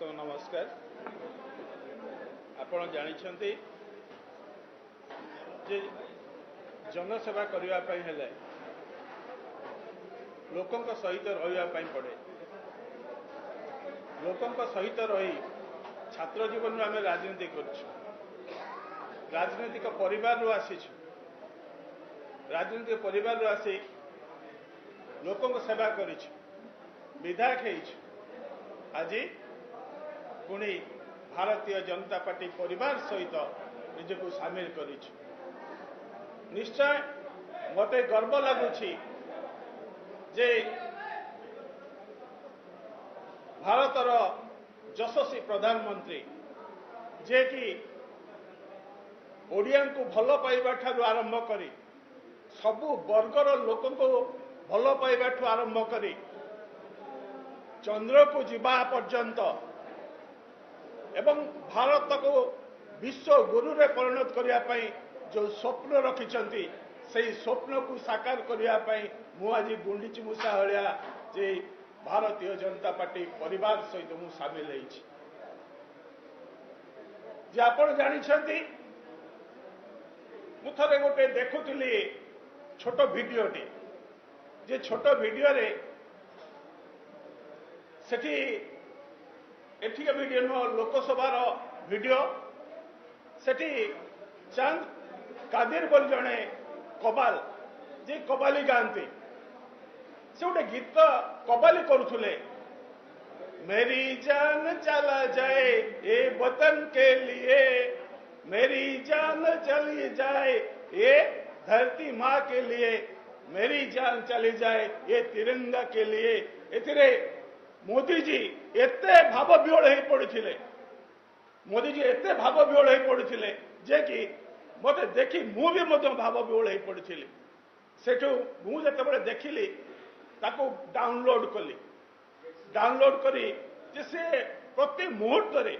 समस्त नमस्कार। आपण जानते जे जनसेवा करने हेले लोकों सहित रही पड़े। लोकों सहित रही छात्र जीवन आम राजनीति कर राजनीतिक परिवार आसी राजनीतिक परिवार आसी लोकों सेवा कर विधायक आज पुणी भारतीय जनता पार्टी परिवार सहित निजक सामिल कर निश्चय मते गर्व लगुच जे भारतर यशस्वी प्रधानमंत्री जे कि ओडिया को भल पाइबा ठारू आरंभ करी सबु वर्गर लोक को भल पाइबा ठारू आरंभ करी चंद्र को जीवा पर्यंत एवं भारत को विश्व गुरु रे परिणत करने जो स्वप्न रखिंट से स्वप्न को साकार करने आज गुंडीची मूषा भाया जे भारतीय जनता पार्टी परिवार सहित मु सामिल जे आपण जानी मु थे गोटे देखुली छोट भिडियोटे जे छोट भिडियो रे सेठी एठिका भिडियो नुह लोकसभार भिडियो सेठी चांद कादिर बोल जड़े कबाल जे कबाली गांधी से गोटे गीत कबाली करुले मेरी जान चला जाए ये वतन के लिए मेरी जान चली जाए ये धरती माँ के लिए मेरी जान चली जाए ये तिरंगा के लिए एथिरे मोदी जी एते भाव विहल हो पड़े मोदी जी एते भाव विहल हो पड़े जे कि मत देखी मु भी भाव विहल हो पड़ी सेठू मुझे देखिली ताको डाउनलोड करी जे से प्रति मुहूर्त रे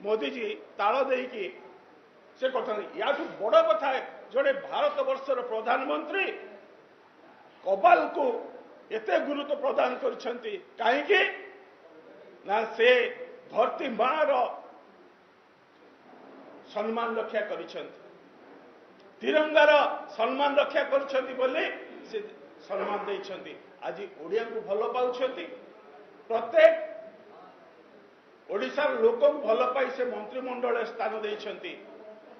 मोदी जी ताल देकी से कथा या बड़ कथा जोड़े भारत वर्षर प्रधानमंत्री कबाल को एते गुरुत्व प्रदान करछंती काहेकि ना से धरती माँ सम्मान रक्षा करिछंती तिरंगार सम्मान रक्षा करिछंती बोली से सम्मान देइछंती आज ओडिया को भल पाउछंती प्रत्येक ओडिशार लोक भल पाई से मंत्रिमंडल स्थान देइछंती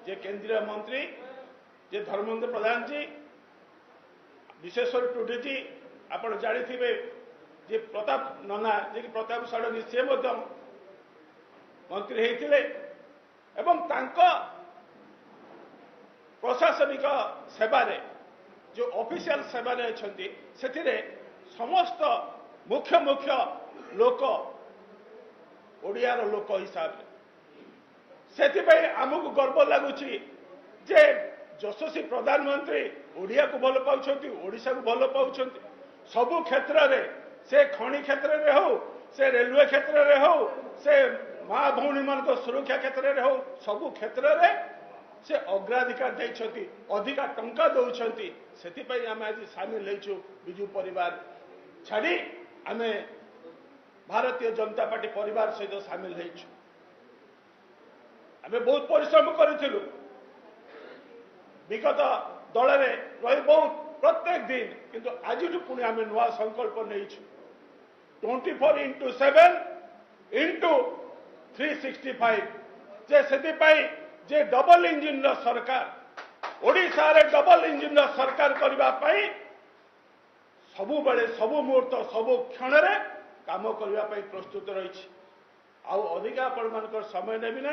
जे केंद्रीय मंत्री जे धर्मेंद्र प्रधान जी विशेश्वर टुडू जी आपण जानिथिबे जे प्रताप नना जे कि प्रताप षडंगी से मंत्री होते एवं तांको प्रशासनिक सेवारे जो ऑफिशियल सेवारे अछंती सेथिरे समस्त मुख्य मुख्य लोक ओडियार लोक हिसाब से आमको गर्व लगुच जे यशस्वी प्रधानमंत्री ओडिया को भल पाउछंती ओडिशा को भल पाउछंती सबु क्षेत्र रे से खनि क्षेत्र रे हो से रेलवे क्षेत्र रे हो से माँ भौणी मान सुरक्षा क्षेत्र रे हो सबु क्षेत्र रे से अग्राधिकार देइछंती अधिका टंका दउछंती सेति आम आज सामिल होइछु बिजू परिवार छाड़ी आम भारतीय जनता पार्टी परिवार सहित सामिल होइछु आम बहुत परिश्रम करूँ विगत दल रही बहुत प्रत्येक दिन किंतु आज पुणी आम नुआ संकल्प नहीं 24/7 इंटू 365 जे डबल इंजिन सरकार ओडिशा रे डबल इंजिन सरकार करने सबु बेले सबु मुहूर्त सबु क्षण काम करने प्रस्तुत रही अधिका आपण समय नेबी ना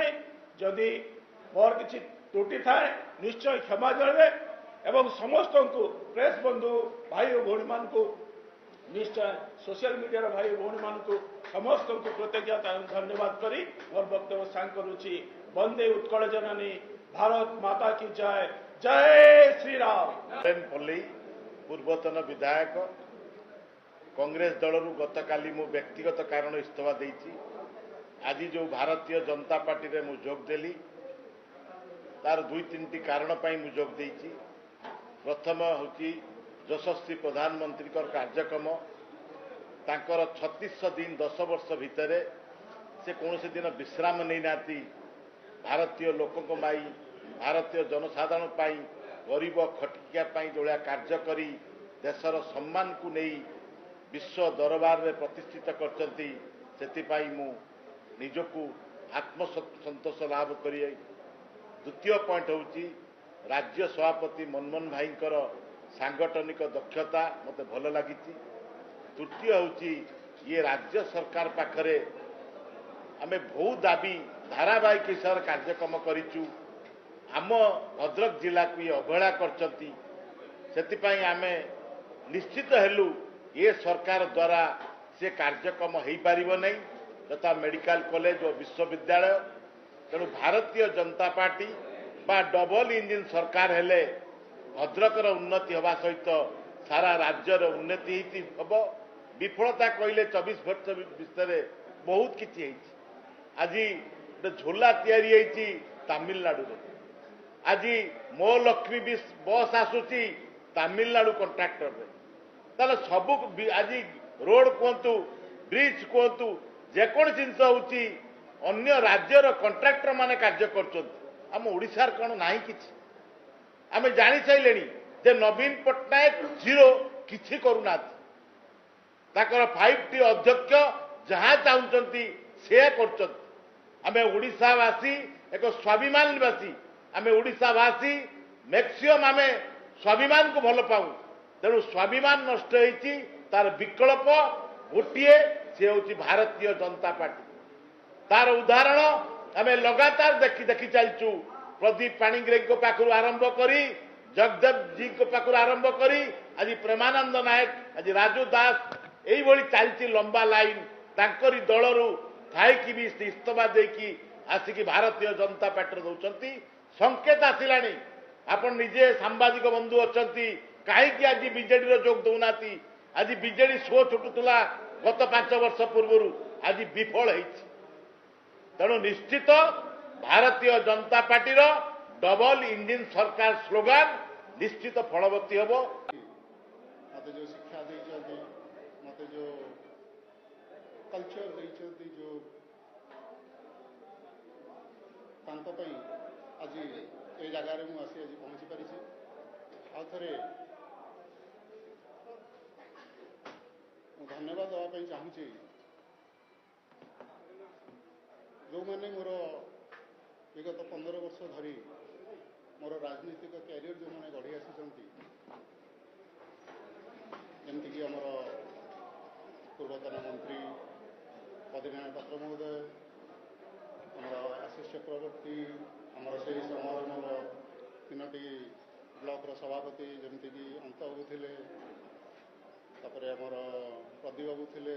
जदि मोर किसी त्रुटि थाए निश्चय क्षमा जणावे एवं समस्त को प्रेस बंधु भाई और भौणी मान को निश्चय सोशल मीडिया भाई भौणी मान को समस्त को कृतज्ञता धन्यवाद करी मोर वक्तव्य सांग करुच्ची। वंदे उत्कल जननी भारत माता की जय जय श्री राम। पल्ली पूर्वतन विधायक कांग्रेस दल गत काली मु व्यक्तिगत कारण इस्तीफा देती आज जो भारतीय जनता पार्टी रे मु जोग देली तार 2-3टी कारण मु जोग देती। प्रथम हूँ यशस्वी प्रधानमंत्री कार्यक्रम तांकर 3600 दिन 10 वर्ष भितर से कौन दिन विश्राम नहीं नाती भारतीय लोकों पाई भारतीय जनसाधारण पाई गरीब खटिकिया पाई जो कार्य करी देशर सम्मान को नहीं विश्व दरबार में प्रतिष्ठित करचंती सेतिपाई मु निजकू आत्मसंतोष लाभ करी। द्वितीय पॉइंट होची राज्य सभापति मनमोहन भाईंकर सांगठनिक दक्षता मते भल लगी। तृतीय होची ये राज्य सरकार पाखरे आमे बहुत दाबी धारावाहिक हिसाब से कार्यक्रम करिचु आम भद्रक जिला को ये अवहेला करचंती सेतिपाई आमे निश्चित हेलु ये सरकार द्वारा से कार्यक्रम हो पारिबो नहीं तथा मेडिकल कॉलेज और विश्वविद्यालय तेणु भारतीय जनता पार्टी बा डबल इंजिन सरकार हेले भद्रकर उन्नति हवा सहित सारा राज्यर उन्नति हम विफलता कहले 24 वर्ष विषय बहुत किसी आज झोला तैयारी तमिलनाडु आज मो लक्ष्मी बस आसूची तमिलनाडु कंट्राक्टर ताले सबु आज रोड कहतु ब्रिज कहतु जेकोसी जिनस होची अन्य राज्यर कंट्राक्टर माने कार्य करम ओडिशार कौन ना कि आम जानी सारे जे नवीन पट्टनायक जीरो किसी करूना 5T अध्यक्ष जहाँ चाहते से आम ओडिशावासी एक स्वाभिमानवासी आम ओडिशावासी मैक्सिमम आम स्वाभिमान को भल पाऊ तेणु स्वाभिमान नष्ट होती तार विकल्प गोटे सी हूँ भारतीय जनता पार्टी तार उदाहरण आम लगातार देखी चलचु प्रदीप पाणिग्राही पाखु आरंभ करी जगदेव जी पाखु आरंभ करी आज प्रेमानंद नायक आज राजू दास यही चलती लंबा लाइन तांकरी दलरू थाई भी इस्तफा देकी आसिकी भारतीय जनता पार्टी दौरान संकेत आसला आपण निजे सांबादिक बंधु अच्छा कहीं आज बीजेडी जोग दौना आज बीजेडी शो छुटुला गत 5 वर्ष पूर्व आज विफल होती तेणु निश्चित Bharatiya Janata party double engine सरकार स्लोगान निश्चित फलवती हम। मत जो शिक्षा देते मत जो कल्चर देते जो आज ये जगार मुझे आज पहुँची पारी आउ थे धन्यवाद देवाई चाहूँगी जो मैंने मोर विगत 15 वर्ष धरी मोर राजनीतिक कैरियर जो मैंने गढ़ी आसी जमीक आमर पूर्वतन मंत्री पदिनारायण पात्र महोदय आमर आशीष चक्रवर्ती आमर से समय मोर 3टी ब्लॉक सभापति जमीक अंत बाबू थे आमर प्रदीप बाबू थे